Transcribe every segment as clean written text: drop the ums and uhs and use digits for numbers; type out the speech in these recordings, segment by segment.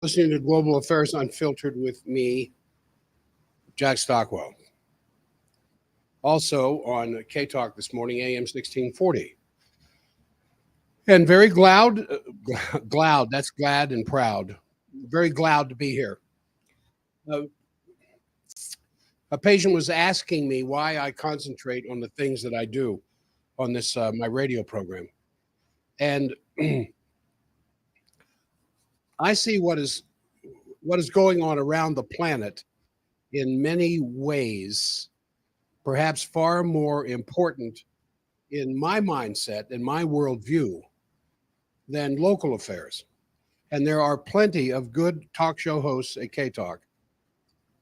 Listening to Global Affairs Unfiltered with me, Jack Stockwell. Also on K Talk this morning, AM 1640. And very glad, that's glad and proud. Very glad to be here. A patient was asking me why I concentrate on the things that I do on this my radio program. And I see what is going on around the planet in many ways, perhaps far more important in my mindset and my worldview than local affairs. And there are plenty of good talk show hosts at K Talk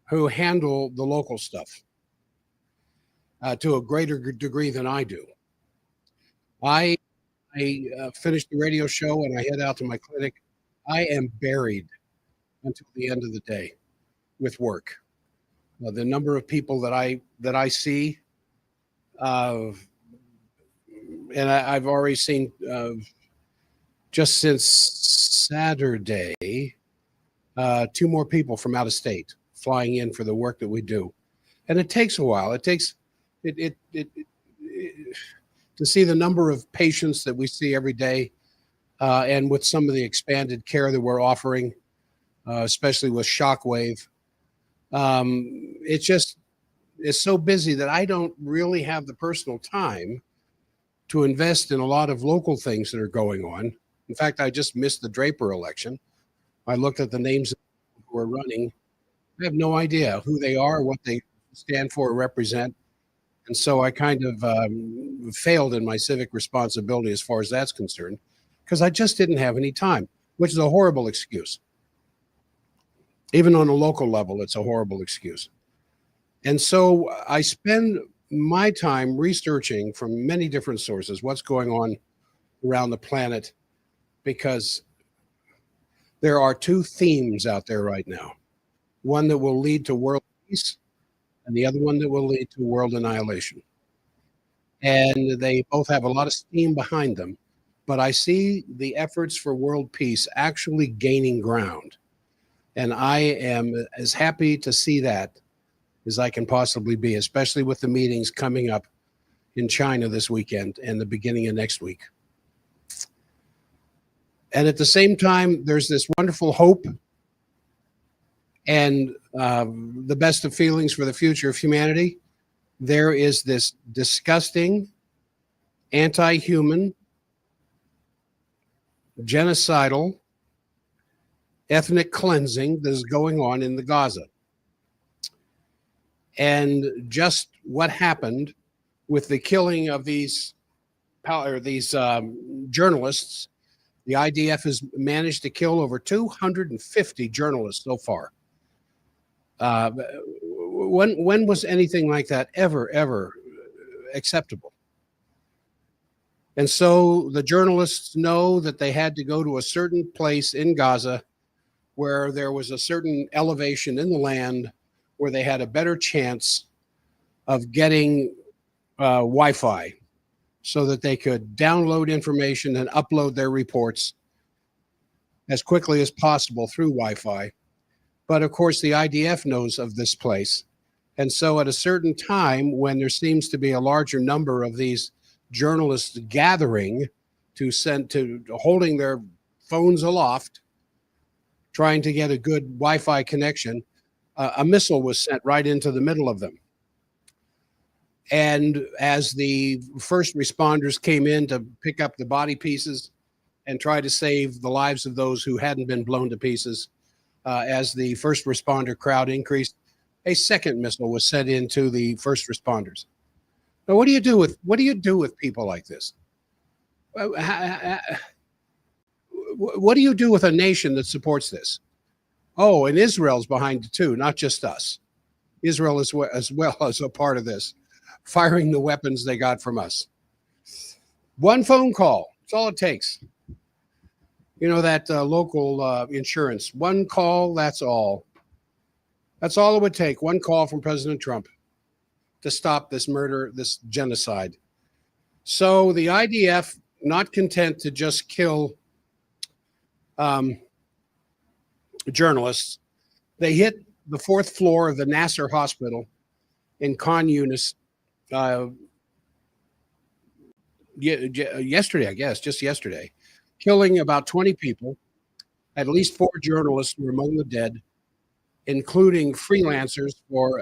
who handle the local stuff to a greater degree than I do. I finish the radio show and I head out to my clinic. I am buried until the end of the day with work. The number of people that I see, and I've already seen just since Saturday, 2 more people from out of state flying in for the work that we do, and it takes a while. It takes it to see the number of patients that we see every day, and with some of the expanded care that we're offering, especially with Shockwave. It's so busy that I don't really have the personal time to invest in a lot of local things that are going on. In fact, I just missed the Draper election. I looked at the names who are running. I have no idea who they are, what they stand for or represent. And so I kind of failed in my civic responsibility as far as that's concerned, because I just didn't have any time, which is a horrible excuse. Even on a local level, it's a horrible excuse. And so I spend my time researching from many different sources what's going on around the planet, because there are 2 themes out there right now. One that will lead to world peace, and the other one that will lead to world annihilation. And they both have a lot of steam behind them, but I see the efforts for world peace actually gaining ground. And I am as happy to see that as I can possibly be, especially with the meetings coming up in China this weekend and the beginning of next week. And at the same time, there's this wonderful hope and the best of feelings for the future of humanity. There is this disgusting, anti-human, genocidal, ethnic cleansing that is going on in the Gaza. And just what happened with the killing of these journalists. The IDF has managed to kill over 250 journalists so far. When was anything like that ever acceptable? And so the journalists know that they had to go to a certain place in Gaza where there was a certain elevation in the land where they had a better chance of getting Wi-Fi so that they could download information and upload their reports as quickly as possible through Wi-Fi. But of course, the IDF knows of this place. And so at a certain time, when there seems to be a larger number of these journalists gathering to holding their phones aloft, trying to get a good Wi-Fi connection, a missile was sent right into the middle of them. And as the first responders came in to pick up the body pieces and try to save the lives of those who hadn't been blown to pieces, as the first responder crowd increased, a second missile was sent into the first responders. Now, what do you do with people like this? What do you do with a nation that supports this? Oh, and Israel's behind it too, not just us. Israel as well as a part of this, firing the weapons they got from us. One phone call, that's all it takes. You know, that local insurance, one call, that's all. That's all it would take, one call from President Trump to stop this murder, this genocide. So the IDF, not content to just kill journalists. They hit the fourth floor of the Nasser Hospital in Khan Yunis uh, yesterday, I guess, just yesterday, killing about 20 people. At least 4 journalists were among the dead, including freelancers for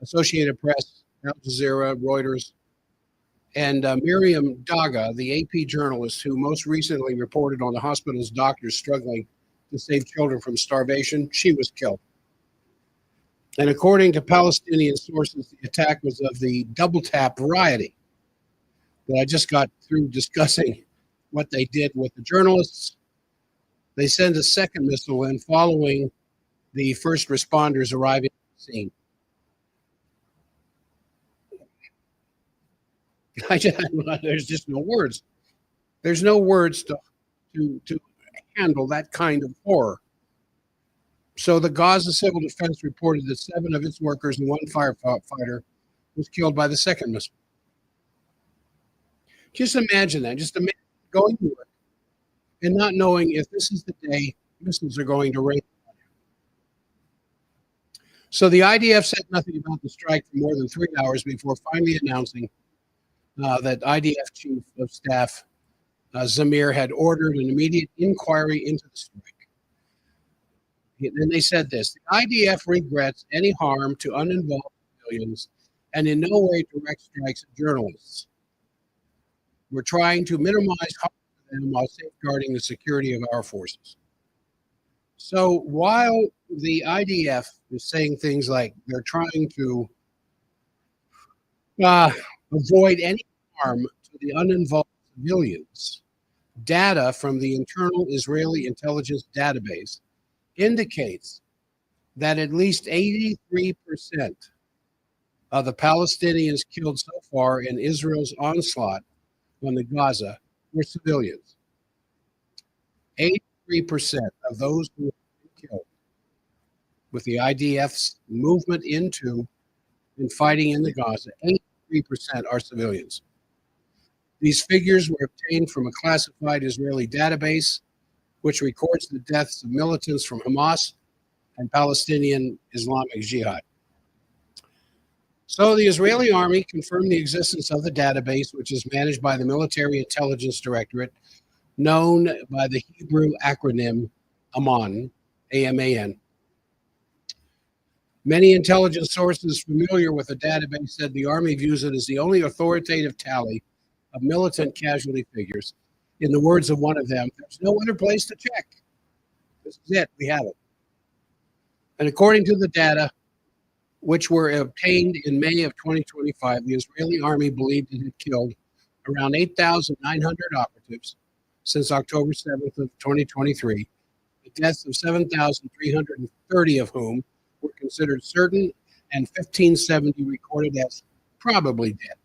Associated Press, Al Jazeera, Reuters, and Miriam Daga, the AP journalist who most recently reported on the hospital's doctors struggling to save children from starvation. She was killed. And according to Palestinian sources, the attack was of the double tap variety that I just got through discussing what they did with the journalists. They sent a second missile in following the first responders arriving at the scene. There's just no words. There's no words to handle that kind of horror. So the Gaza Civil Defense reported that 7 of its workers and 1 firefighter was killed by the second missile. Just imagine that. Just imagine going to work and not knowing if this is the day missiles are going to rain. So the IDF said nothing about the strike for more than 3 hours before finally announcing that IDF Chief of Staff Zamir had ordered an immediate inquiry into the strike. Then they said this: the IDF regrets any harm to uninvolved civilians and in no way direct strikes at journalists. We're trying to minimize harm to them while safeguarding the security of our forces. So while the IDF is saying things like they're trying to avoid any harm to the uninvolved civilians, data from the internal Israeli intelligence database indicates that at least 83% of the Palestinians killed so far in Israel's onslaught on the Gaza were civilians. 83% of those who were killed with the IDF's movement into and fighting in the Gaza, 83% are civilians. These figures were obtained from a classified Israeli database which records the deaths of militants from Hamas and Palestinian Islamic Jihad. So the Israeli army confirmed the existence of the database, which is managed by the Military Intelligence Directorate, known by the Hebrew acronym AMAN, A-M-A-N. Many intelligence sources familiar with the database said the army views it as the only authoritative tally of militant casualty figures. In the words of one of them, there's no other place to check. This is it. We have it. And according to the data, which were obtained in May of 2025, the Israeli army believed it had killed around 8,900 operatives since October 7th of 2023, the deaths of 7,330 of whom were considered certain and 1,570 recorded as probably dead.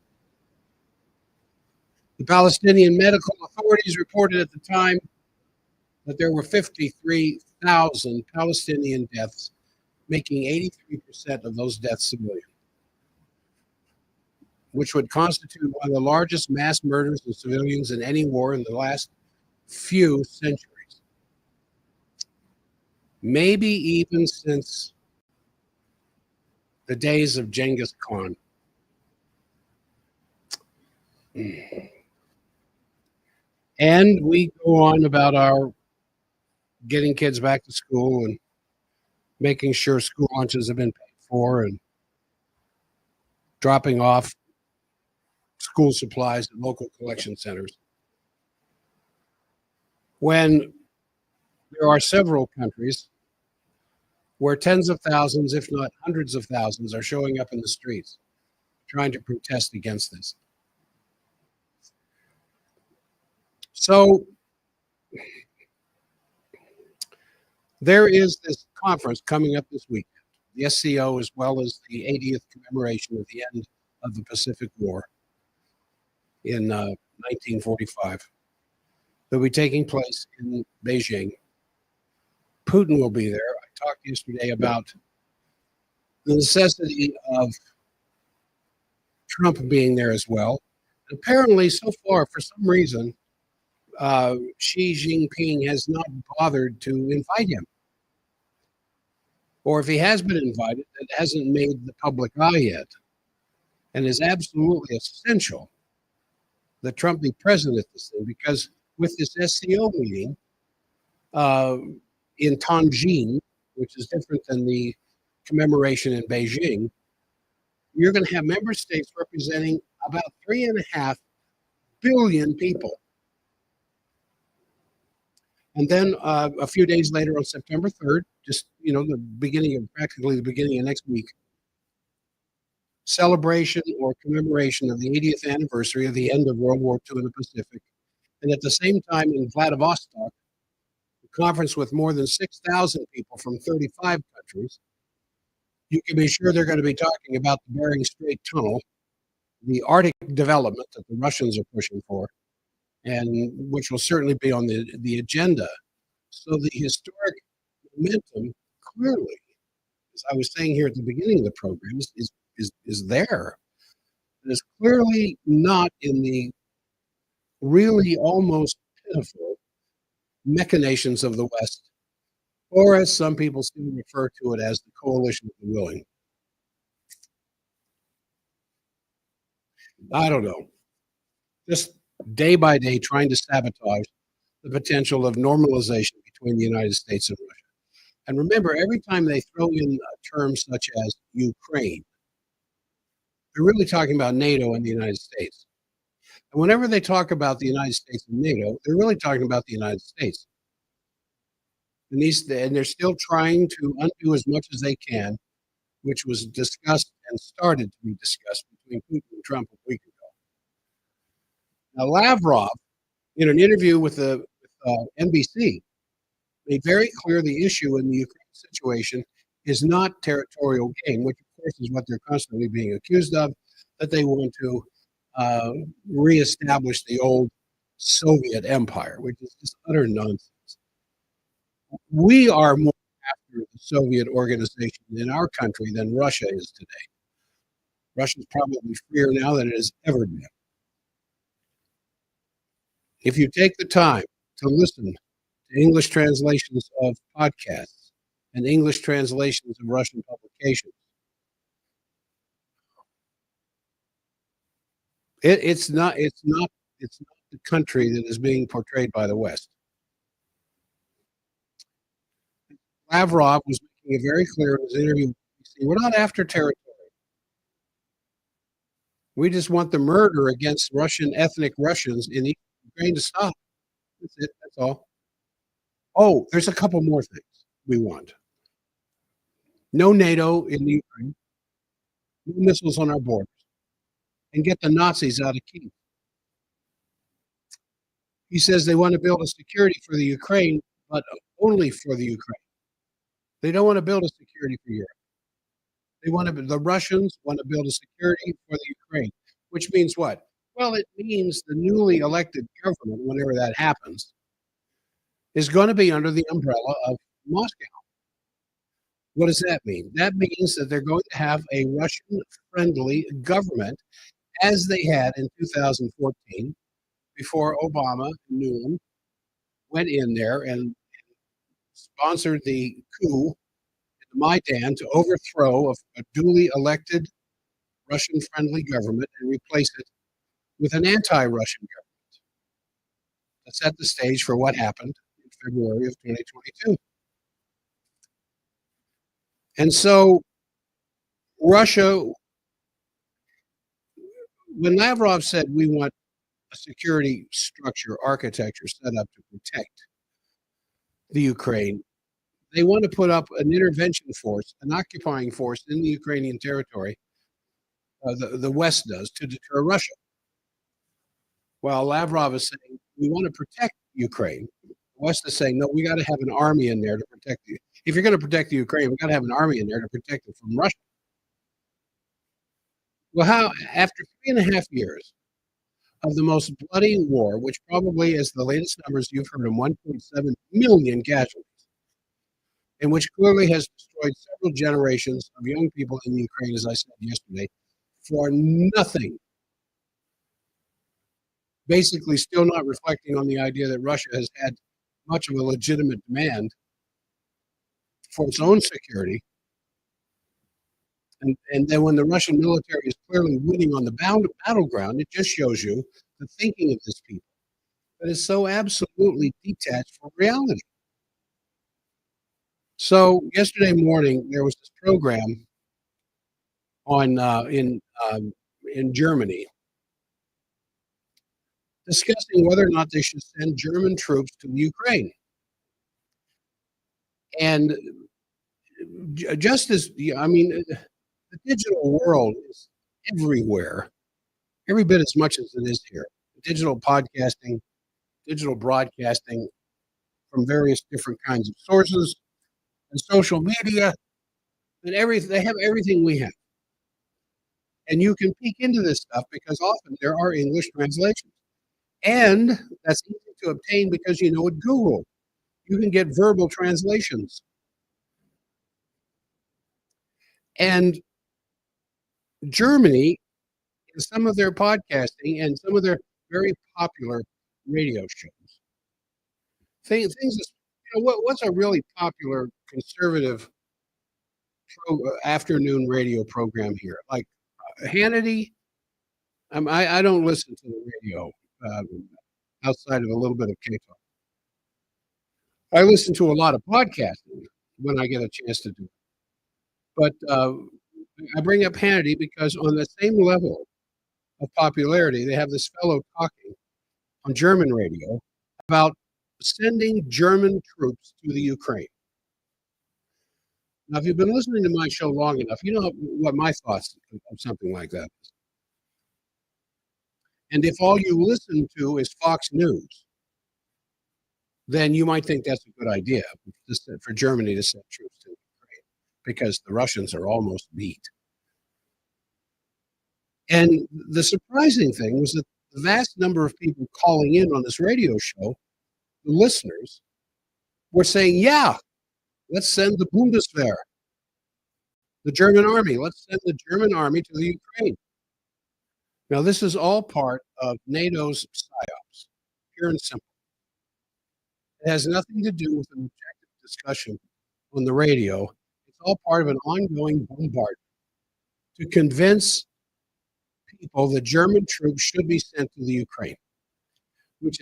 The Palestinian medical authorities reported at the time that there were 53,000 Palestinian deaths, making 83% of those deaths civilian, which would constitute one of the largest mass murders of civilians in any war in the last few centuries. Maybe even since the days of Genghis Khan. And we go on about our getting kids back to school and making sure school lunches have been paid for and dropping off school supplies at local collection centers. When there are several countries where tens of thousands, if not hundreds of thousands, are showing up in the streets trying to protest against this. So there is this conference coming up this week, the SCO, as well as the 80th commemoration of the end of the Pacific War in 1945. They'll be taking place in Beijing. Putin will be there. I talked yesterday about the necessity of Trump being there as well. And apparently, so far, for some reason, Xi Jinping has not bothered to invite him. Or if he has been invited, it hasn't made the public eye yet. And is absolutely essential that Trump be present at this thing because with this SCO meeting uh, in Tianjin, which is different than the commemoration in Beijing, you're going to have member states representing about 3.5 billion people. And then a few days later, on September 3rd, just the beginning of practically the beginning of next week, celebration or commemoration of the 80th anniversary of the end of World War II in the Pacific. And at the same time, in Vladivostok, a conference with more than 6,000 people from 35 countries, you can be sure they're going to be talking about the Bering Strait Tunnel, the Arctic development that the Russians are pushing for, and which will certainly be on the agenda. So the historic momentum clearly, as I was saying here at the beginning of the program, is there. It is clearly not in the really almost pitiful machinations of the West, or as some people still refer to it as the coalition of the willing. I don't know. Just day by day trying to sabotage the potential of normalization between the United States and Russia. And remember, every time they throw in terms such as Ukraine, they're really talking about NATO and the United States. And whenever they talk about the United States and NATO, they're really talking about the United States. And they're still trying to undo as much as they can, which was discussed and started to be discussed between Putin and Trump a week ago. Now, Lavrov, in an interview with NBC, made very clear the issue in the Ukraine situation is not territorial gain, which, of course, is what they're constantly being accused of, that they want to reestablish the old Soviet empire, which is just utter nonsense. We are more after the Soviet organization in our country than Russia is today. Russia is probably freer now than it has ever been. If you take the time to listen to English translations of podcasts and English translations of Russian publications, it's not the country that is being portrayed by the West. Lavrov was making it very clear in his interview with BBC, we're not after territory. We just want the murder against Russian ethnic Russians in Ukraine to stop. That's it. That's all. Oh, there's a couple more things we want. No NATO in the Ukraine, no missiles on our borders, and get the Nazis out of Kyiv. He says they want to build a security for the Ukraine, but only for the Ukraine. They don't want to build a security for Europe. The Russians want to build a security for the Ukraine, which means what? Well, it means the newly elected government, whenever that happens, is going to be under the umbrella of Moscow. What does that mean? That means that they're going to have a Russian-friendly government, as they had in 2014, before Obama knew him, went in there and sponsored the coup in the Maidan to overthrow a duly elected Russian-friendly government and replace it with an anti-Russian government. That set the stage for what happened in February of 2022. And so Russia, when Lavrov said we want a security structure, architecture set up to protect the Ukraine, they want to put up an intervention force, an occupying force in the Ukrainian territory, the West does, to deter Russia. While Lavrov is saying, we want to protect Ukraine. The West is saying, no, we got to have an army in there to protect you. If you're going to protect the Ukraine, we got to have an army in there to protect it from Russia. Well, after 3.5 years of the most bloody war, which probably is the latest numbers you've heard of 1.7 million casualties, and which clearly has destroyed several generations of young people in Ukraine, as I said yesterday, for nothing. basically still not reflecting on the idea that Russia has had much of a legitimate demand for its own security. And then when the Russian military is clearly winning on the battleground, it just shows you the thinking of this people that is so absolutely detached from reality. So yesterday morning there was this program on in Germany discussing whether or not they should send German troops to the Ukraine. And just as I mean, the digital world is everywhere, every bit as much as it is here. Digital podcasting, digital broadcasting from various different kinds of sources, and social media, and everything. They have everything we have, and you can peek into this stuff because often there are English translations, and that's easy to obtain because you know at Google you can get verbal translations. And Germany, in some of their podcasting and some of their very popular radio shows, things that, what's a really popular conservative afternoon radio program here? Like Hannity. I don't listen to the radio outside of a little bit of K-talk. I listen to a lot of podcasting when I get a chance to do it. But I bring up Hannity because on the same level of popularity, they have this fellow talking on German radio about sending German troops to the Ukraine. Now, if you've been listening to my show long enough, you know what my thoughts of something like that is. And if all you listen to is Fox News, then you might think that's a good idea for Germany to send troops to Ukraine because the Russians are almost beat. And the surprising thing was that the vast number of people calling in on this radio show, the listeners, were saying, yeah, let's send the Bundeswehr, the German army. Let's send the German army to the Ukraine. Now, this is all part of NATO's psyops, pure and simple. It has nothing to do with an objective discussion on the radio. It's all part of an ongoing bombardment to convince people that German troops should be sent to the Ukraine, which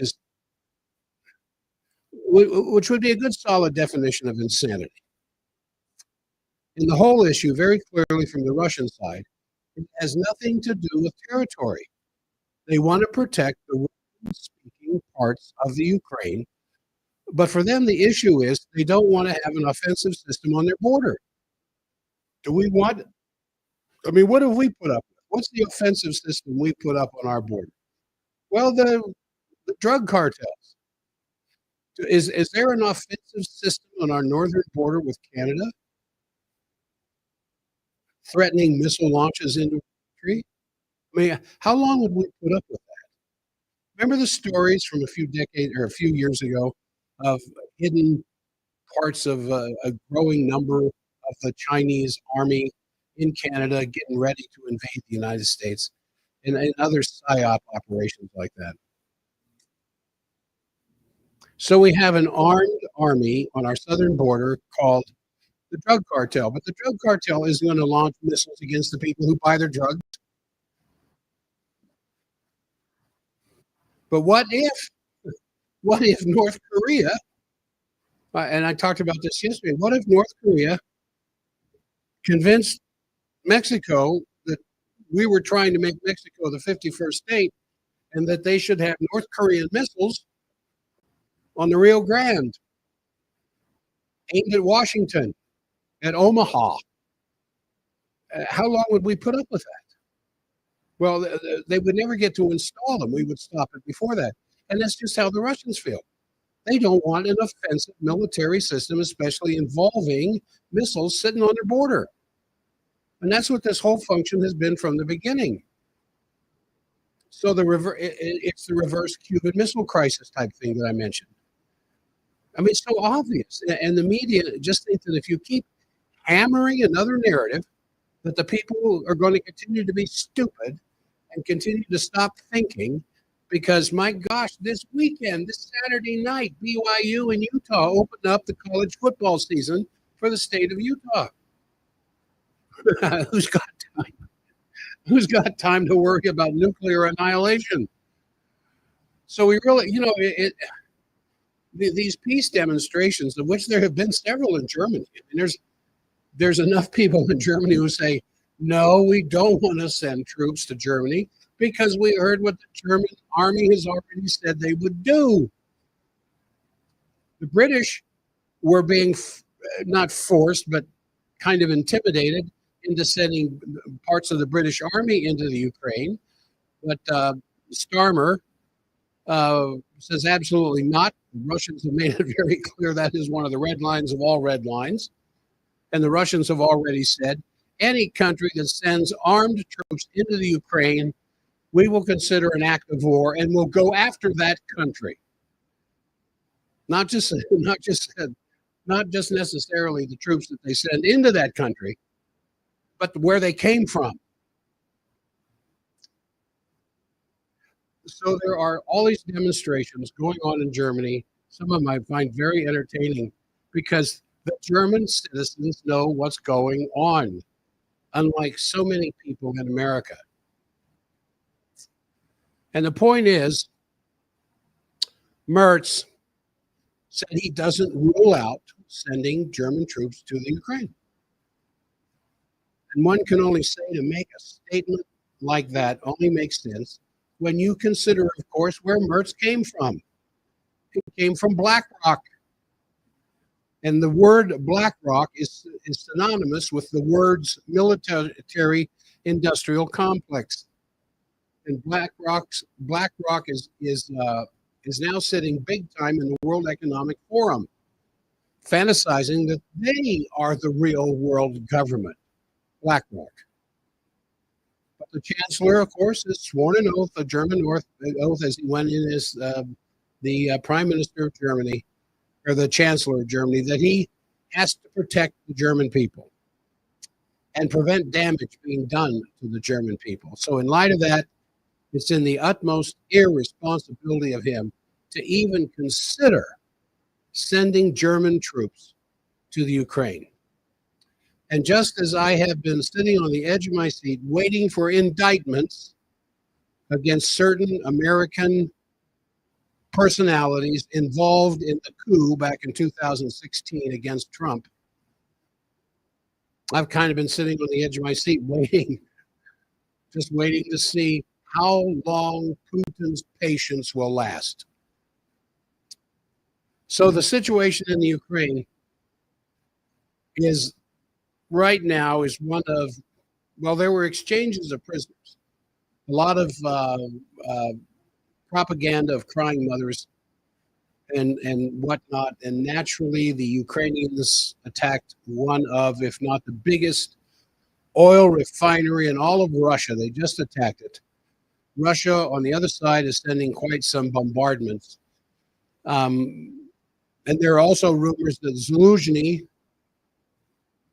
would be a good solid definition of insanity. And the whole issue, very clearly from the Russian side, it has nothing to do with territory. They want to protect the Russian-speaking parts of the Ukraine, but for them, the issue is they don't want to have an offensive system on their border. Do we want? I mean, what have we put up with? What's the offensive system we put up on our border? Well, the drug cartels. Is there an offensive system on our northern border with Canada, threatening missile launches into the country? I mean, how long would we put up with that? Remember the stories from a few decades or a few years ago of hidden parts of a growing number of the Chinese army in Canada getting ready to invade the United States and other PSYOP operations like that. So we have an armed army on our southern border called the drug cartel, but the drug cartel isn't going to launch missiles against the people who buy their drugs. But what if North Korea, and I talked about this yesterday, what if North Korea convinced Mexico that we were trying to make Mexico the 51st state and that they should have North Korean missiles on the Rio Grande, aimed at Washington, at Omaha? How long would we put up with that? Well, they would never get to install them. We would stop it before that. And that's just how the Russians feel. They don't want an offensive military system, especially involving missiles sitting on their border. And that's what this whole function has been from the beginning. So it's the reverse Cuban Missile Crisis type thing that I mentioned. I mean, it's so obvious. And the media just think that if you keep hammering another narrative, that the people are going to continue to be stupid and continue to stop thinking, because my gosh, this weekend, this Saturday night, BYU and Utah opened up the college football season for the state of Utah. Who's got time? Who's got time to worry about nuclear annihilation? So we really, these peace demonstrations, of which there have been several in Germany. I mean, there's enough people in Germany who say, no, we don't want to send troops to Germany because we heard what the German army has already said they would do. The British were being not forced, but kind of intimidated into sending parts of the British army into the Ukraine. But Starmer says absolutely not. The Russians have made it very clear that is one of the red lines of all red lines. And the Russians have already said any country that sends armed troops into the Ukraine, we will consider an act of war and we'll go after that country. Not just necessarily the troops that they send into that country, but where they came from. So there are all these demonstrations going on in Germany. Some of them I find very entertaining because the German citizens know what's going on, unlike so many people in America. And the point is, Merz said he doesn't rule out sending German troops to the Ukraine. And one can only say to make a statement like that only makes sense when you consider, of course, where Merz came from. He came from BlackRock. And the word BlackRock is synonymous with the words military industrial complex. And BlackRock is now sitting big time in the World Economic Forum, fantasizing that they are the real world government, BlackRock. But the chancellor, of course, has sworn an oath, a German oath, as he went in as the prime minister of Germany, or the chancellor of Germany, that he has to protect the German people and prevent damage being done to the German people. So in light of that, it's in the utmost irresponsibility of him to even consider sending German troops to the Ukraine. And just as I have been sitting on the edge of my seat waiting for indictments against certain American personalities involved in the coup back in 2016 against Trump, I've kind of been sitting on the edge of my seat waiting, just waiting to see how long Putin's patience will last. So the situation in the Ukraine is right now is one of, well, there were exchanges of prisoners, a lot of propaganda of crying mothers and whatnot. And naturally, the Ukrainians attacked one of, if not the biggest oil refinery in all of Russia. They just attacked it. Russia, on the other side, is sending quite some bombardments. And there are also rumors that Zelensky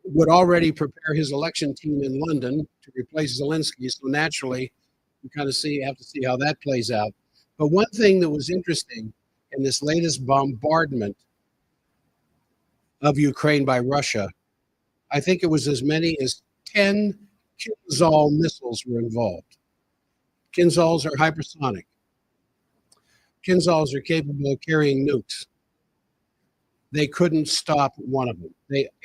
would already prepare his election team in London to replace Zelensky. So naturally, you kind of have to see how that plays out. But one thing that was interesting in this latest bombardment of Ukraine by Russia, I think it was as many as 10 Kinzhal missiles were involved. Kinzhals are hypersonic. Kinzhals are capable of carrying nukes. They couldn't stop one of them.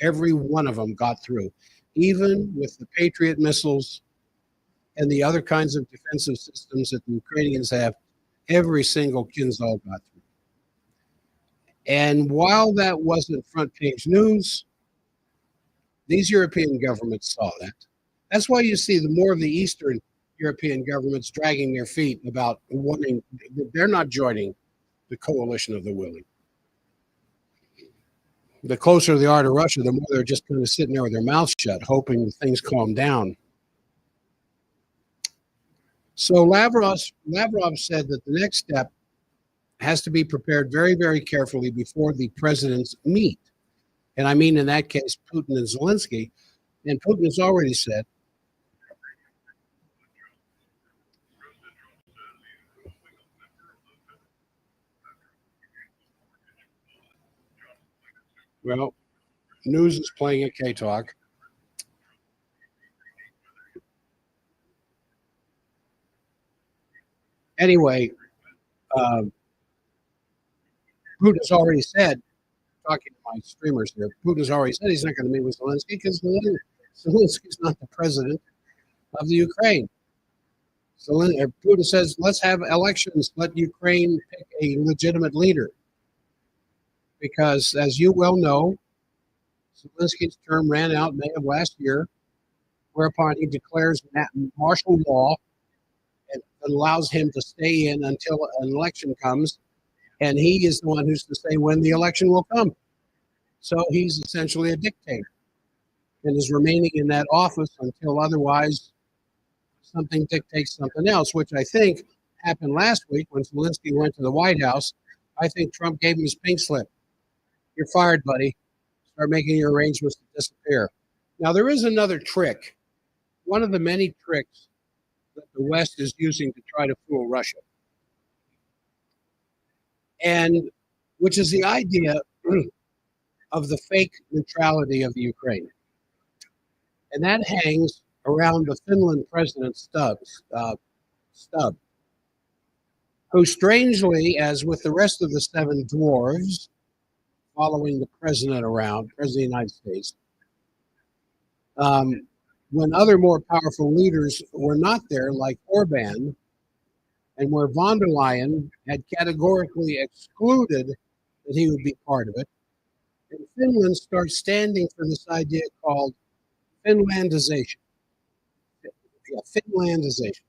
Every one of them got through. Even with the Patriot missiles and the other kinds of defensive systems that the Ukrainians have, every single Kinzhal got through. And while that wasn't front page news, these European governments saw that. That's why you see the more of the Eastern European governments dragging their feet about wanting, they're not joining the coalition of the willing. The closer they are to Russia, the more they're just kind of sitting there with their mouths shut, hoping things calm down. So Lavrov said that the next step has to be prepared very, very carefully before the presidents meet. And I mean, in that case, Putin and Zelensky. And Putin has already said, Well, news is playing at K Talk. Anyway, um, Putin's already said, talking to my streamers here, Putin's already said he's not going to meet with Zelensky because Zelensky's not the president of the Ukraine. Putin says, let's have elections, let Ukraine pick a legitimate leader. Because, as you well know, Zelensky's term ran out May of last year, whereupon he declares martial law and allows him to stay in until an election comes. And he is the one who's to say when the election will come. So he's essentially a dictator and is remaining in that office until otherwise something dictates something else, which I think happened last week when Zelensky went to the White House. I think Trump gave him his pink slip. You're fired, buddy. Start making your arrangements to disappear. Now, there is another trick. One of the many tricks that the West is using to try to fool Russia, and which is the idea of the fake neutrality of the Ukraine. And that hangs around the Finland president Stubb, who strangely, as with the rest of the seven dwarves, following the president around, president of the United States, when other more powerful leaders were not there, like Orban, and where von der Leyen had categorically excluded that he would be part of it, and Finland starts standing for this idea called Finlandization. Yeah, Finlandization.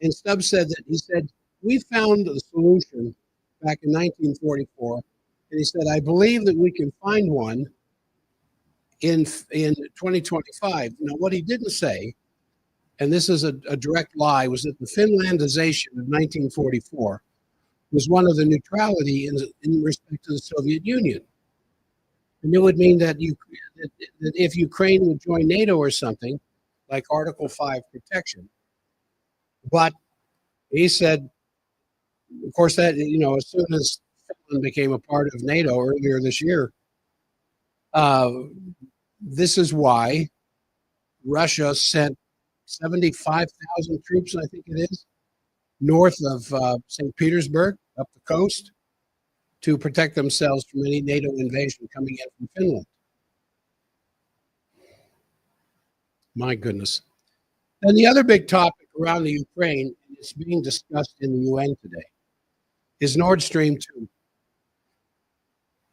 And Stubbs said that he said, we found a solution back in 1944. And he said, I believe that we can find one in 2025. Now, what he didn't say, and this is a direct lie, was that the Finlandization of 1944 was one of the neutrality in respect to the Soviet Union. And it would mean that if Ukraine would join NATO or something, like Article 5 protection. But he said, of course, that, as soon as Finland became a part of NATO earlier this year, this is why Russia sent 75,000 troops, I think it is, north of St. Petersburg, up the coast, to protect themselves from any NATO invasion coming in from Finland. My goodness. And the other big topic around the Ukraine, and it's being discussed in the UN today, is Nord Stream 2.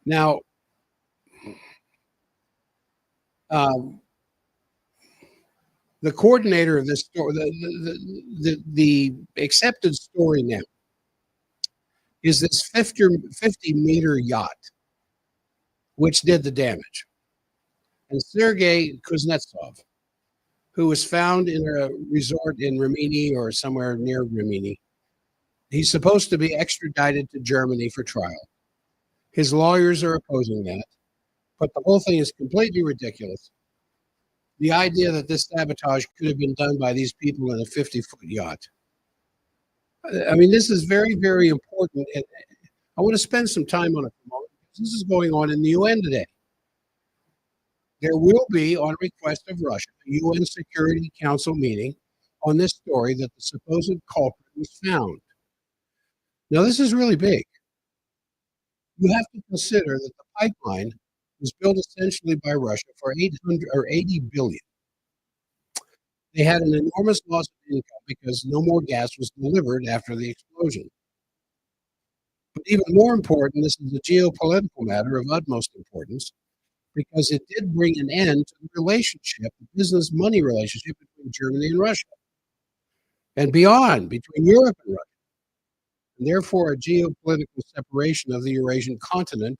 Now, the coordinator of this story, the accepted story now, is this 50-meter yacht, which did the damage. And Sergei Kuznetsov, who was found in a resort in Rimini or somewhere near Rimini, he's supposed to be extradited to Germany for trial. His lawyers are opposing that, but the whole thing is completely ridiculous. The idea that this sabotage could have been done by these people in a 50-foot yacht. I mean, this is very, very important. And I want to spend some time on it for a moment, because this is going on in the UN today. There will be, on request of Russia, a UN Security Council meeting on this story that the supposed culprit was found. Now, this is really big. You have to consider that the pipeline was built essentially by Russia for 800 or 80 billion. They had an enormous loss of income because no more gas was delivered after the explosion. But even more important, this is a geopolitical matter of utmost importance, because it did bring an end to the relationship, the business money relationship between Germany and Russia, and beyond, between Europe and Russia, and therefore a geopolitical separation of the Eurasian continent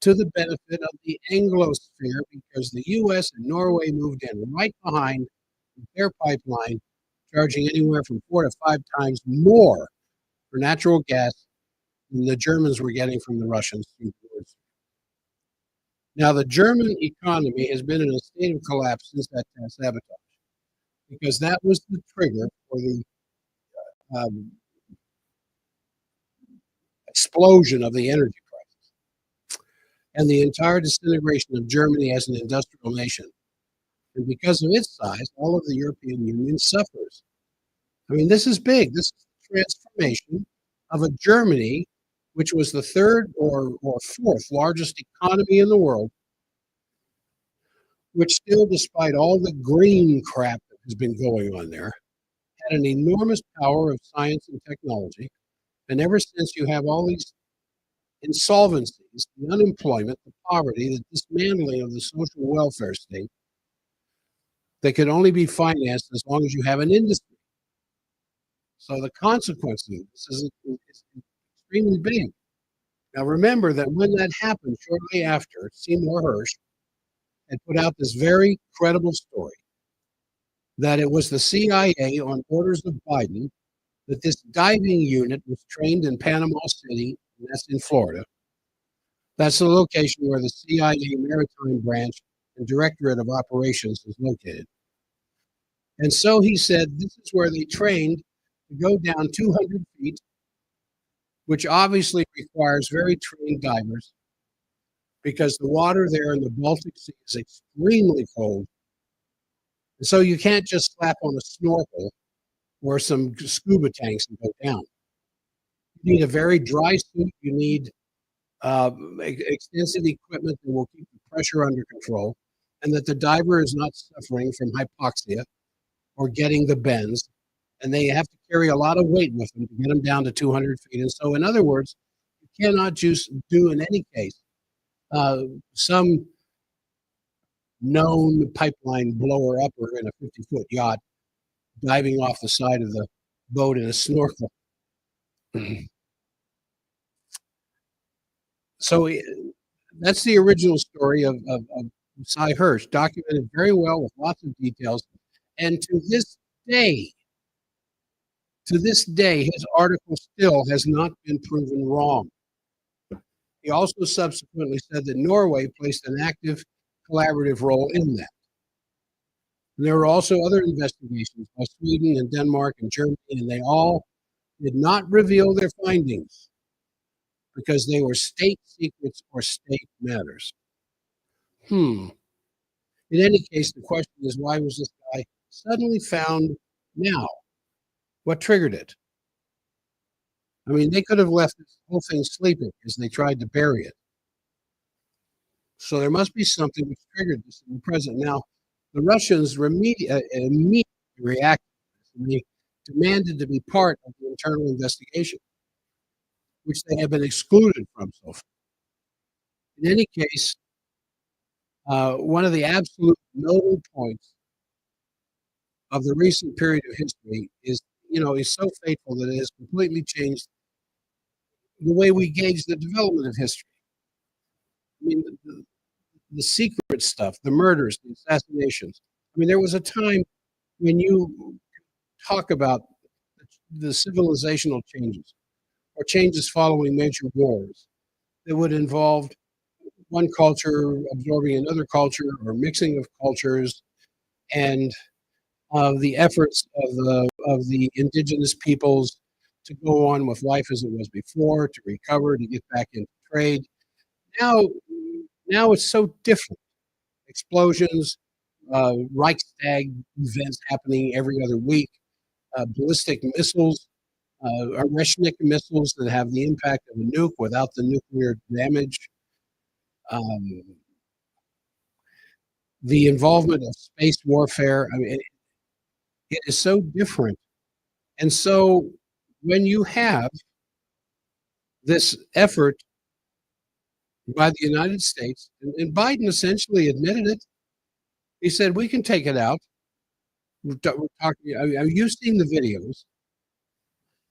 to the benefit of the Anglosphere, because the US and Norway moved in right behind with their pipeline, charging anywhere from 4 to 5 times more for natural gas than the Germans were getting from the Russians. Now, the German economy has been in a state of collapse since that sabotage, because that was the trigger for the explosion of the energy price and the entire disintegration of Germany as an industrial nation. And because of its size, all of the European Union suffers. I mean, this is big. This is the transformation of a Germany, which was the third or fourth largest economy in the world, which still, despite all the green crap that has been going on there, had an enormous power of science and technology. And ever since you have all these insolvencies, the unemployment, the poverty, the dismantling of the social welfare state, that could only be financed as long as you have an industry. So the consequence of this is extremely big. Now remember that when that happened, shortly after, Seymour Hersh had put out this very credible story that it was the CIA on orders of Biden that this diving unit was trained in Panama City, and that's in Florida. That's the location where the CIA Maritime Branch and Directorate of Operations is located. And so he said this is where they trained to go down 200 feet, which obviously requires very trained divers because the water there in the Baltic Sea is extremely cold. And so you can't just slap on a snorkel or some scuba tanks and go down. You need a very dry suit. You need extensive equipment that will keep the pressure under control and that the diver is not suffering from hypoxia or getting the bends. And they have to carry a lot of weight with them to get them down to 200 feet. And so, in other words, you cannot just do, in any case, some known pipeline blower upper in a 50-foot yacht diving off the side of the boat in a snorkel. So that's the original story of Cy Hersh, documented very well with lots of details. And to this day, his article still has not been proven wrong. He also subsequently said that Norway placed an active collaborative role in that. And there were also other investigations by Sweden and Denmark and Germany, and they all did not reveal their findings because they were state secrets or state matters. In any case, the question is, why was this guy suddenly found now? What triggered it? I mean, they could have left this whole thing sleeping as they tried to bury it. So there must be something which triggered this in the present. Now, the Russians immediately reacted to this, and they demanded to be part of the internal investigation, which they have been excluded from so far. In any case, one of the absolute notable points of the recent period of history is, is so fateful that it has completely changed the way we gauge the development of history. I mean, the secret stuff, the murders, the assassinations. I mean, there was a time when you talk about the civilizational changes or changes following major wars that would involve one culture absorbing another culture or mixing of cultures, and the efforts of the indigenous peoples to go on with life as it was before, to recover, to get back into trade. Now it's so different. Explosions, Reichstag events happening every other week, ballistic missiles, Oreshnik missiles that have the impact of a nuke without the nuclear damage. The involvement of space warfare. I mean, it is so different. And so when you have this effort by the United States, and Biden essentially admitted it, he said, we can take it out. We're talking, have you seen the videos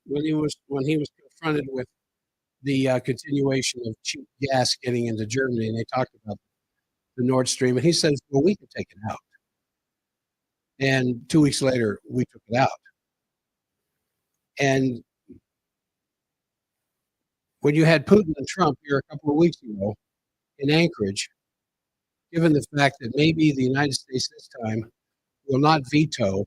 when he was confronted with the continuation of cheap gas getting into Germany, and they talked about the Nord Stream, and he says, well, we can take it out. And 2 weeks later, we took it out. And when you had Putin and Trump here a couple of weeks ago in Anchorage, given the fact that maybe the United States this time will not veto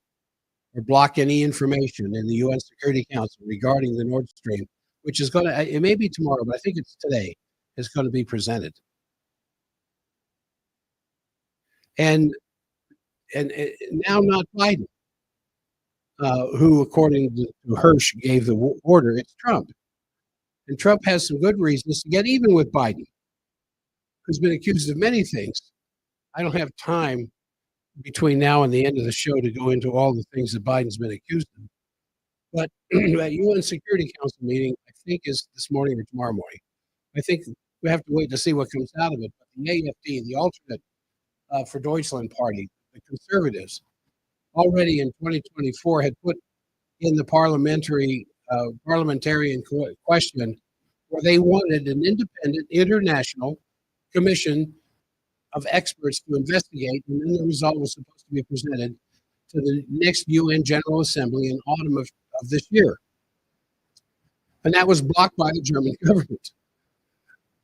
or block any information in the UN Security Council regarding the Nord Stream, which is going to, it may be tomorrow, but I think it's today, is going to be presented. And now not Biden, who, according to Hirsch, gave the order. It's Trump. And Trump has some good reasons to get even with Biden, who's been accused of many things. I don't have time between now and the end of the show to go into all the things that Biden's been accused of. But that UN Security Council meeting, I think, is this morning or tomorrow morning. I think we have to wait to see what comes out of it. But the AFD, the alternate for Deutschland party, the conservatives, already in 2024 had put in the parliamentarian question where they wanted an independent international commission of experts to investigate, and then the result was supposed to be presented to the next UN General Assembly in autumn of this year. And that was blocked by the German government.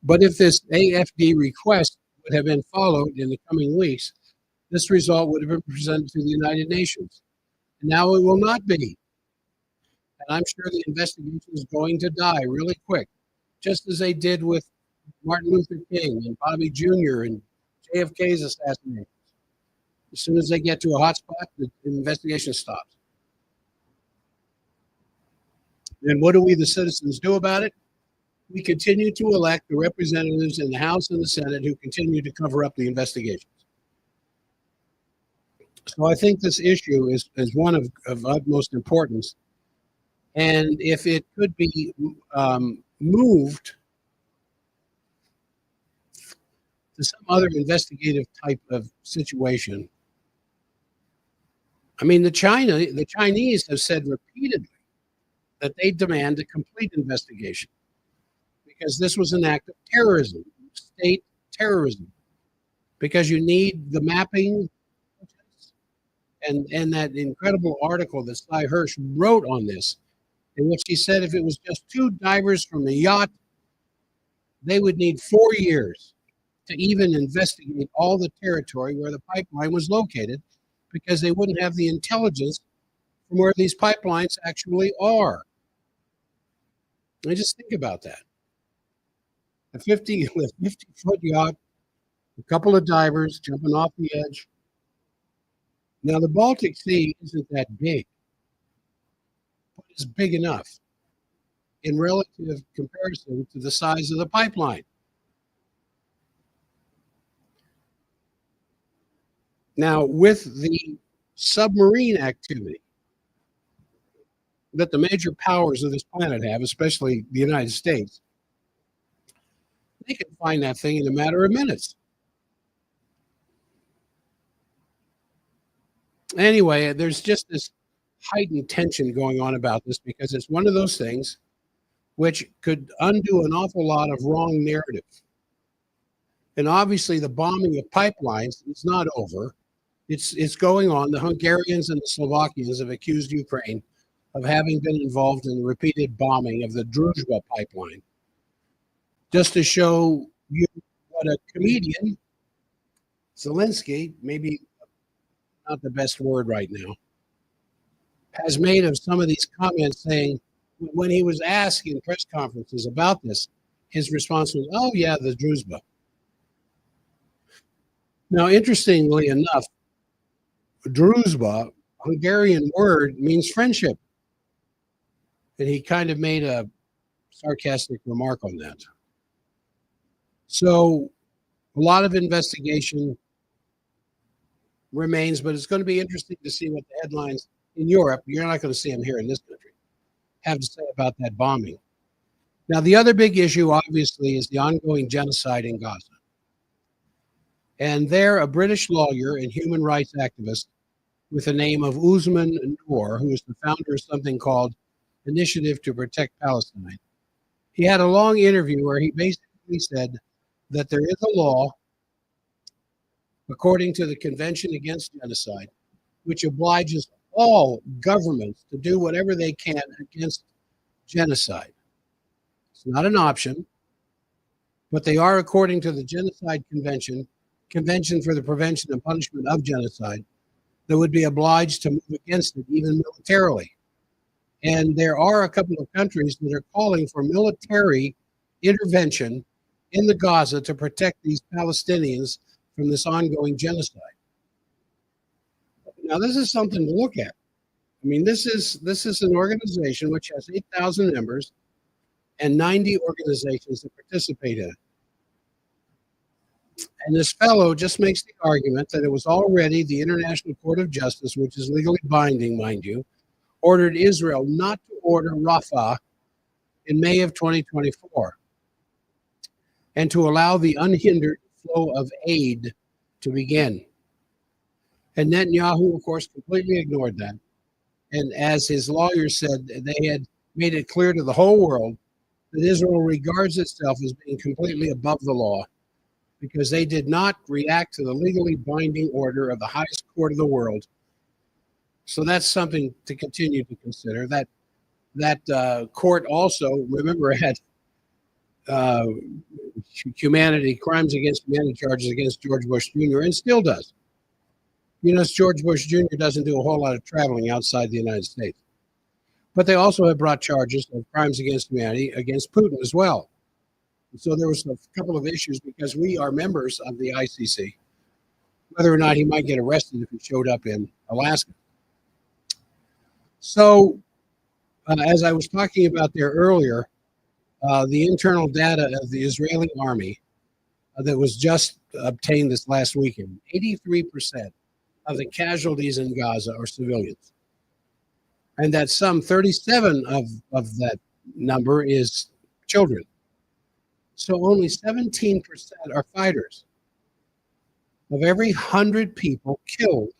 But if this AFD request would have been followed in the coming weeks, this result would have been presented to the United Nations. And now it will not be. And I'm sure the investigation is going to die really quick, just as they did with Martin Luther King and Bobby Jr. and JFK's assassination. As soon as they get to a hot spot, the investigation stops. And what do we, the citizens, do about it? We continue to elect the representatives in the House and the Senate who continue to cover up the investigations. So I think this issue is one of utmost importance. And if it could be moved to some other investigative type of situation, I mean, the Chinese have said repeatedly that they demand a complete investigation because this was an act of terrorism, state terrorism, because you need the mapping and that incredible article that Cy Hirsch wrote on this, in which he said if it was just two divers from a yacht, they would need 4 years to even investigate all the territory where the pipeline was located because they wouldn't have the intelligence from where these pipelines actually are. I just think about that. A 50-foot yacht, a couple of divers jumping off the edge. Now, the Baltic Sea isn't that big, but it's big enough in relative comparison to the size of the pipeline. Now, with the submarine activity that the major powers of this planet have, especially the United States, they can find that thing in a matter of minutes. Anyway, there's just this heightened tension going on about this because it's one of those things which could undo an awful lot of wrong narrative. And obviously the bombing of pipelines is not over. It's going on. The Hungarians and the Slovakians have accused Ukraine of having been involved in the repeated bombing of the Druzhba pipeline. Just to show you what a comedian, Zelensky, maybe not the best word right now, has made of some of these comments, saying when he was asked in press conferences about this, his response was, oh yeah, the Druzhba. Now, interestingly enough, Druzhba, Hungarian word, means friendship. And he kind of made a sarcastic remark on that. So a lot of investigation remains, but it's going to be interesting to see what the headlines in Europe, you're not going to see them here in this country, have to say about that bombing. Now, the other big issue, obviously, is the ongoing genocide in Gaza. And there, a British lawyer and human rights activist with the name of Usman Noor, who is the founder of something called Initiative to Protect Palestine, he had a long interview where he basically said that there is a law, according to the Convention Against Genocide, which obliges all governments to do whatever they can against genocide. It's not an option, but they are, according to the Genocide Convention, Convention for the Prevention and Punishment of Genocide, that would be obliged to move against it, even militarily. And there are a couple of countries that are calling for military intervention in the Gaza to protect these Palestinians from this ongoing genocide. Now, this is something to look at. I mean, this is an organization which has 8,000 members and 90 organizations that participate in it. And this fellow just makes the argument that it was already the International Court of Justice, which is legally binding, mind you, ordered Israel not to order Rafah in May of 2024 and to allow the unhindered flow of aid to begin. And Netanyahu, of course, completely ignored that. And as his lawyers said, they had made it clear to the whole world that Israel regards itself as being completely above the law because they did not react to the legally binding order of the highest court of the world. So that's something to continue to consider. That court also, remember, had crimes against humanity charges against George Bush Jr. and still does. You know, George Bush Jr. doesn't do a whole lot of traveling outside the United States. But they also have brought charges of crimes against humanity against Putin as well. So there was a couple of issues because we are members of the ICC, whether or not he might get arrested if he showed up in Alaska. So as I was talking about there earlier, the internal data of the Israeli army that was just obtained this last weekend, 83% of the casualties in Gaza are civilians. And that some 37 of that number is children. So only 17% are fighters. Of every 100 people killed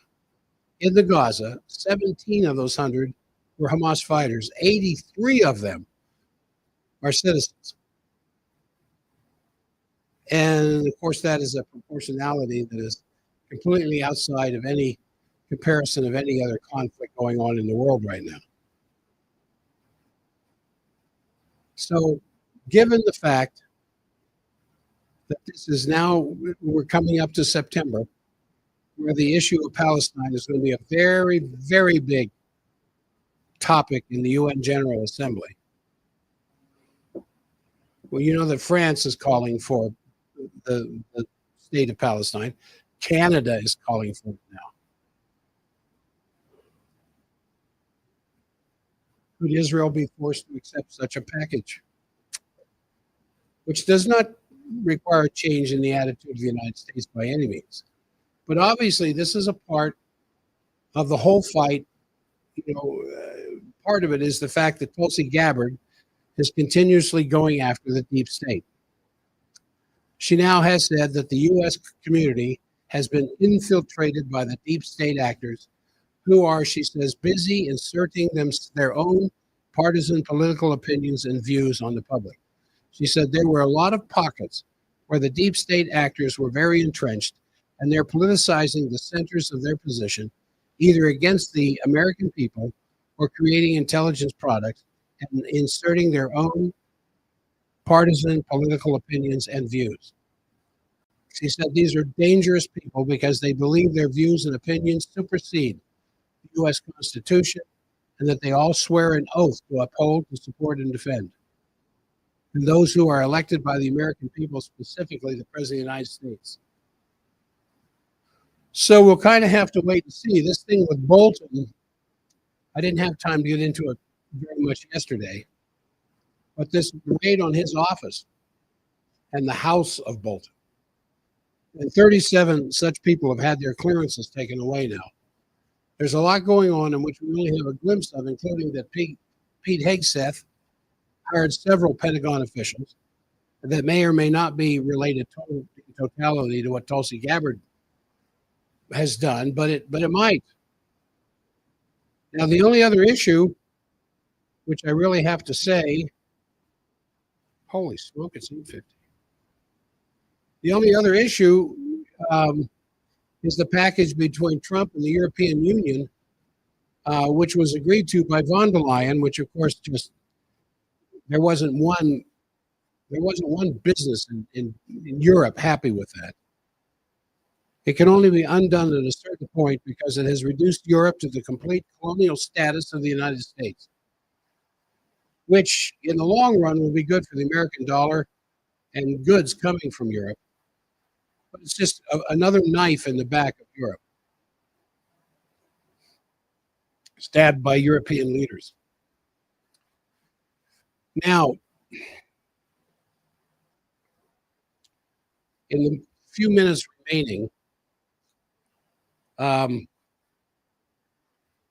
in the Gaza, 17 of those 100 were Hamas fighters. 83 of them are citizens. And of course, that is a proportionality that is completely outside of any comparison of any other conflict going on in the world right now. So, given the fact that this is now, we're coming up to September, where the issue of Palestine is going to be a very, very big topic in the UN General Assembly. Well, you know that France is calling for the state of Palestine. Canada is calling for it now. Could Israel be forced to accept such a package? Which does not require a change in the attitude of the United States by any means. But obviously, this is a part of the whole fight. You know, part of it is the fact that Tulsi Gabbard is continuously going after the deep state. She now has said that the U.S. community has been infiltrated by the deep state actors who are, she says, busy inserting their own partisan political opinions and views on the public. She said there were a lot of pockets where the deep state actors were very entrenched and they're politicizing the centers of their position, either against the American people or creating intelligence products and inserting their own partisan political opinions and views. She said these are dangerous people because they believe their views and opinions supersede the U.S. Constitution and that they all swear an oath to uphold, to support, and defend. And those who are elected by the American people, specifically the President of the United States. So we'll kind of have to wait and see. This thing with Bolton, I didn't have time to get into it very much yesterday, but this raid on his office and the house of Bolton. And 37 such people have had their clearances taken away now. There's a lot going on in which we only have a glimpse of, including that Pete Hegseth hired several Pentagon officials that may or may not be related in totality to what Tulsi Gabbard has done, but it might. Now, the only other issue, which I really have to say, holy smoke, it's 8:50. The only other issue is the package between Trump and the European Union, which was agreed to by von der Leyen, which of course just there wasn't one business in Europe happy with that. It can only be undone at a certain point because it has reduced Europe to the complete colonial status of the United States. which in the long run will be good for the American dollar and goods coming from Europe. But it's just another knife in the back of Europe, stabbed by European leaders. Now, in the few minutes remaining, I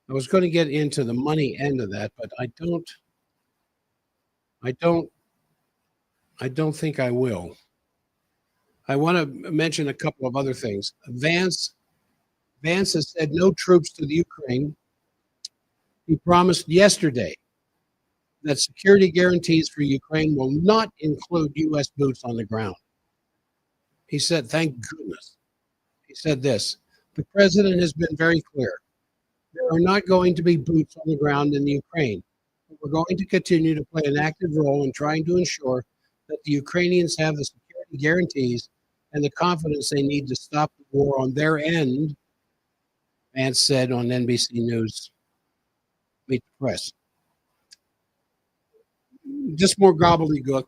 was going to get into the money end of that, but I don't, I don't think I will. I want to mention a couple of other things. Vance has said no troops to the Ukraine. He promised yesterday that security guarantees for Ukraine will not include U.S. boots on the ground. He said, thank goodness. He said this: the president has been very clear. There are not going to be boots on the ground in the Ukraine. But we're going to continue to play an active role in trying to ensure that the Ukrainians have the security guarantees and the confidence they need to stop the war on their end, Vance said on NBC News Meet the Press. Just more gobbledygook.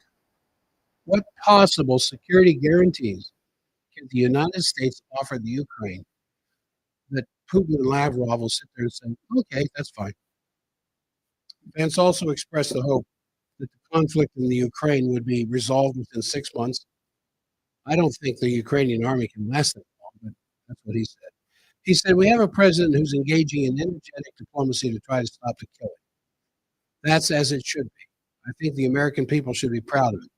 What possible security guarantees can the United States offer the Ukraine that Putin and Lavrov will sit there and say, okay, that's fine? Vance also expressed the hope that the conflict in the Ukraine would be resolved within 6 months. I don't think the Ukrainian army can last that long, but that's what he said. He said, we have a president who's engaging in energetic diplomacy to try to stop the killing. That's as it should be. I think the American people should be proud of it.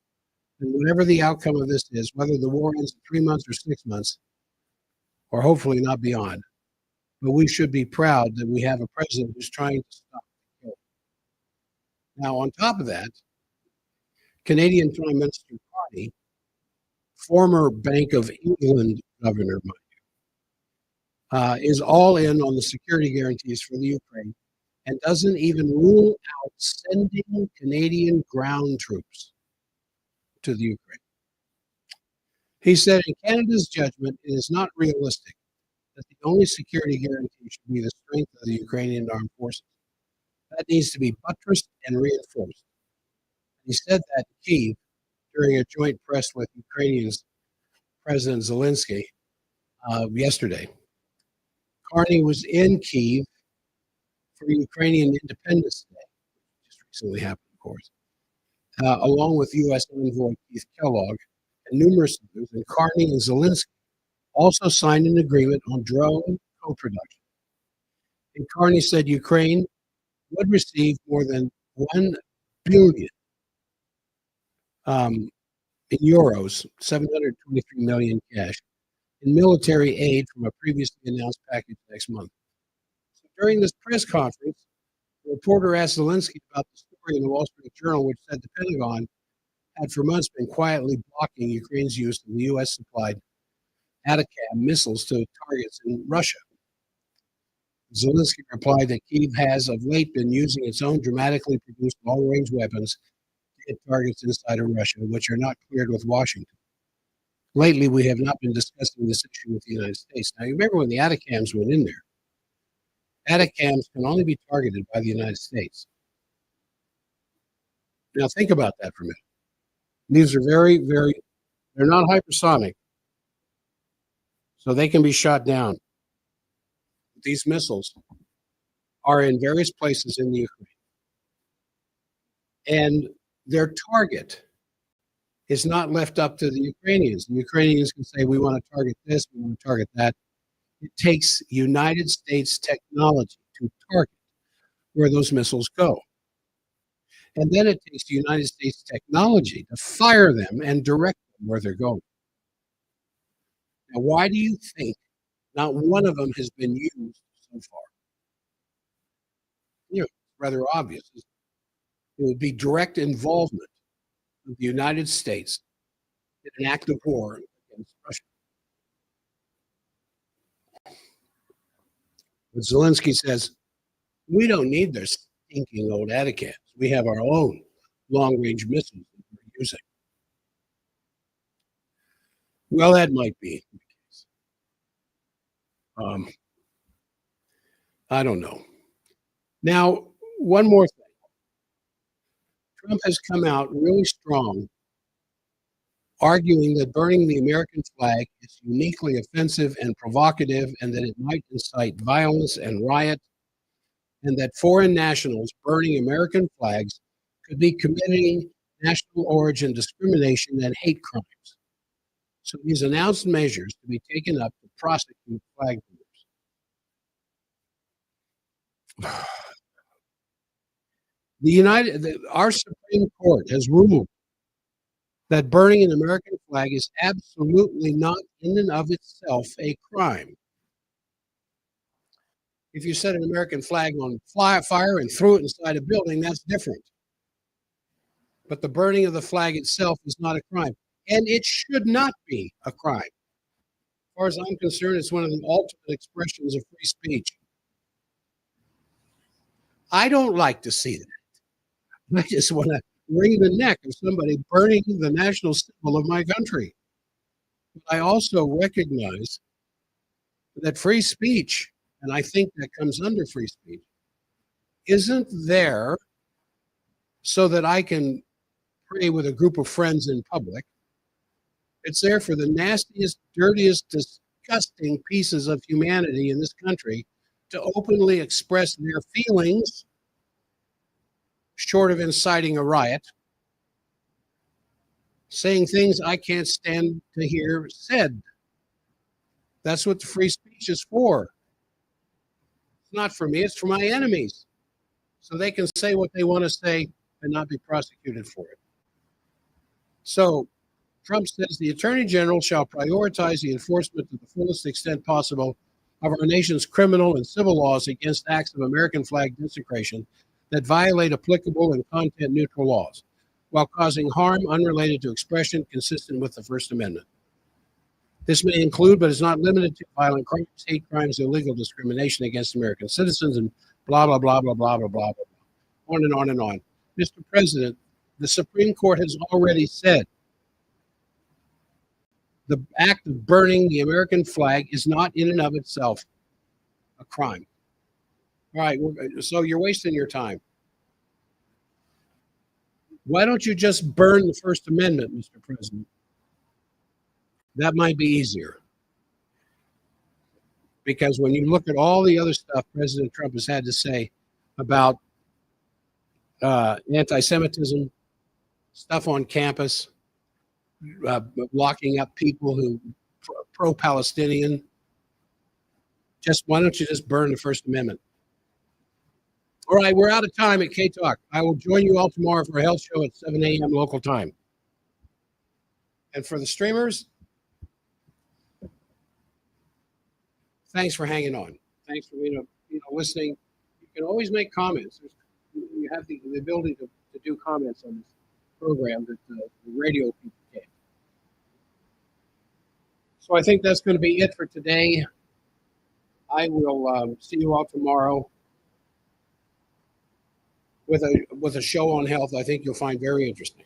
And whatever the outcome of this is, whether the war ends in 3 months or 6 months, or hopefully not beyond, but we should be proud that we have a president who's trying to stop the killing. Now, on top of that, Canadian Prime Minister Carney, former Bank of England governor, is all in on the security guarantees for the Ukraine and doesn't even rule out sending Canadian ground troops to the Ukraine. He said, in Canada's judgment, it is not realistic that the only security guarantee should be the strength of the Ukrainian armed forces. That needs to be buttressed and reinforced. He said that in Kyiv during a joint press with Ukrainian's President Zelensky yesterday. Carney was in Kyiv for Ukrainian Independence Day, which just recently happened, of course, along with U.S. envoy Keith Kellogg and numerous others. And Carney and Zelensky also signed an agreement on drone co-production. And Carney said Ukraine would receive more than 1 billion in euros, 723 million cash, in military aid from a previously announced package next month. So during this press conference, the reporter asked Zelensky about the story in the Wall Street Journal, which said the Pentagon had for months been quietly blocking Ukraine's use of the U.S. supplied Atacam missiles to targets in Russia. Zelensky replied that Kyiv has of late been using its own dramatically produced long-range weapons to hit targets inside of Russia, which are not cleared with Washington. Lately, we have not been discussing this issue with the United States. Now, you remember when the Atacams went in there, Atacams can only be targeted by the United States. Now, think about that for a minute. These are they're not hypersonic, so they can be shot down. These missiles are in various places in the Ukraine. And their target is not left up to the Ukrainians. The Ukrainians can say, we want to target this, we want to target that. It takes United States technology to target where those missiles go. And then it takes the United States technology to fire them and direct them where they're going. Now, why do you think not one of them has been used so far? It's rather obvious. It would be direct involvement of the United States in an act of war against Russia. But Zelensky says, we don't need their stinking old Atacams. We have our own long-range missiles that we're using. Well, that might be the case. I don't know. Now, one more thing. Trump has come out really strong, arguing that burning the American flag is uniquely offensive and provocative, and that it might incite violence and riot, and that foreign nationals burning American flags could be committing national origin discrimination and hate crimes. So he's announced measures to be taken up to prosecute flag burners. Our Supreme Court has ruled that burning an American flag is absolutely not in and of itself a crime. If you set an American flag on fire and threw it inside a building, that's different. But the burning of the flag itself is not a crime, and it should not be a crime. As far as I'm concerned, it's one of the ultimate expressions of free speech. I don't like to see that. I just want to wring the neck of somebody burning the national symbol of my country. But I also recognize that free speech, and I think that comes under free speech, isn't there so that I can pray with a group of friends in public. It's there for the nastiest, dirtiest, disgusting pieces of humanity in this country to openly express their feelings, short of inciting a riot, saying things I can't stand to hear said. That's what the free speech is for. It's not for me, it's for my enemies. So they can say what they want to say and not be prosecuted for it. So Trump says the Attorney General shall prioritize the enforcement to the fullest extent possible of our nation's criminal and civil laws against acts of American flag desecration that violate applicable and content-neutral laws, while causing harm unrelated to expression consistent with the First Amendment. This may include, but is not limited to, violent crimes, hate crimes, illegal discrimination against American citizens, and blah, blah, blah, blah, blah, blah, blah, blah, on and on and on. Mr. President, the Supreme Court has already said the act of burning the American flag is not in and of itself a crime. All right, so you're wasting your time. Why don't you just burn the First Amendment, Mr. President? That might be easier. Because when you look at all the other stuff President Trump has had to say about anti-Semitism, stuff on campus, locking up people who pro-Palestinian, why don't you just burn the First Amendment? All right, we're out of time at K-Talk. I will join you all tomorrow for a health show at 7 a.m. local time. And for the streamers, thanks for hanging on. Thanks for listening. You can always make comments. You have the ability to do comments on this program that the radio people can't. So I think that's going to be it for today. I will see you all tomorrow with a show on health I think you'll find very interesting.